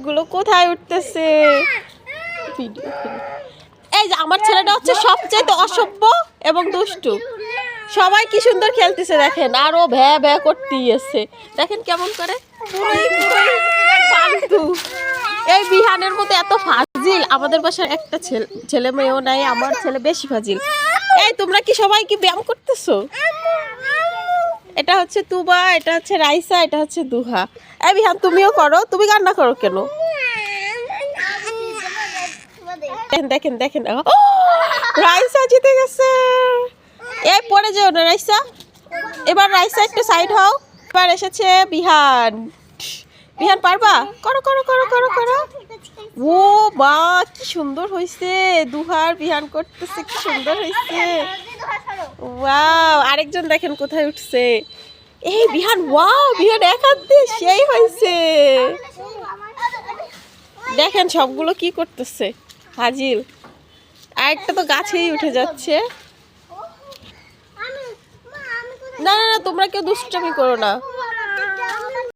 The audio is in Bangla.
গুলো কোথায় উঠতেছে। এই যে আমার ছেলেটা হচ্ছে সবচেয়ে অসভ্য এবং দুষ্টু। সবাই কি সুন্দর খেলতেছে দেখেন, আর ও ভ্যা ভ্যা করতেই আছে। দেখেন কেমন করে, পুরোই ফালতু। এই বিহানের মতো এত ফাজিল আমাদের বাসার একটা ছেলে মেয়েও নাই। আমার ছেলে বেশি ফাজিল। এই তোমরা কি সবাই কি ব্যায়াম করতেছো? এটা হচ্ছে তুবা, এটা হচ্ছে রাইসা, এটা হচ্ছে দুহা। এই বিহান তুমিও করো, তুমি কান্না করো কেন? দেখেন দেখেন দেখেন, রাইসা জিতে গেছে। এই পড়ে যেও না রাইসা। এবার রাইসা একটু সাইড হও। এবার এসেছে বিহান। বিহান পারবা? করো করো করো করো করো। ও মা কি সুন্দর হয়েছে, দুহার বিহান করতেছে, কি সুন্দর হয়েছে। ওয়াও, আরেকজন দেখেন কোথায় উঠছে। এই বিহান, ওয়াও বিহান এক হাত দিয়ে সেই হয়েছে। দেখেন সবগুলো কি করতেছে হাজিল। আরেকটা তো গাছেই উঠে যাচ্ছে। না না না, তোমরা কেউ দুষ্টামি করো না।